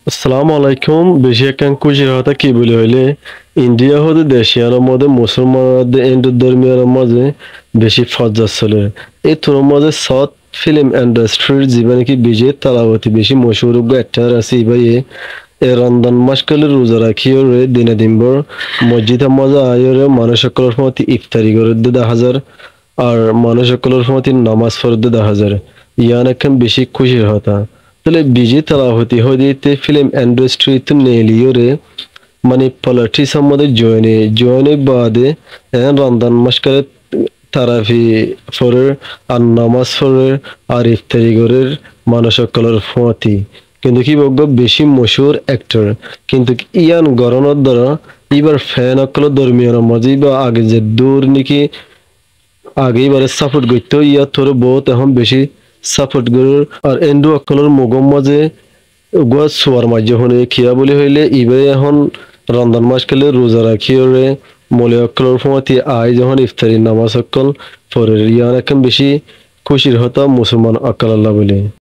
আসসালামু আলাইকুম। বেশি একখান খুশির কথা কি বলি হইলে ইন্ডিয়া হতে দেশিয়ার মধ্যে মুসলমানদের হিন্দু ধর্মীয় মাঝে বেশি ফজ্জা চলে। এই তোর মাঝে সাউথ ফিল্ম ইন্ডাস্ট্রির জীবনে কি বিজয় তালাবতী বেশি মশহুর অ্যাক্টর আছে ভাইয়ে এ রমজান মাস কালে রোজা রাখি রে দিনে দিনভর মসজিদের মাঝে আয়রে মানুষ সকলের মধ্যে ইফতারি করে দেখা যায় আর মানুষ সকলের মধ্যে নামাজ পড়তে দেখা যায়। ইয়ান একখান বেশি খুশির কথা। তাহলে বিজয় তালাহতি হইতে ফিল্ম ইন্ডাস্ট্রি তো নেলিও রে মানে পলিটিক্স আমাদের জয়নে বাদে রমজান মাসকালে তারাফি ফরের আর নামাজ ফরের আর ইফতারি গরের মানুষ সকলের ফতি কিন্তু কি বলবো বেশি মশহুর অ্যাক্টর কিন্তু ইয়ান গরনের দ্বারা এবার ফ্যান অকল ধর্মীয় মাঝে বা আগে যে দূর নাকি আগেই বারে সাপোর্ট করতো ইয়া তোর বহুত এখন বেশি সাপোর্ট গরুর আর এন্ডু অকলের মুগম মাঝে গোয়া সোয়ার মাঝে হনে খিয়া বলি হইলে ইবে এখন রমজান মাস কালে রোজা রাখিও রে মলে অকলের ফমতি আই যখন ইফতারি নামাজ অকল পরে ইয়ান এখন বেশি খুশির হতা মুসলমান অকল আল্লাহ বলে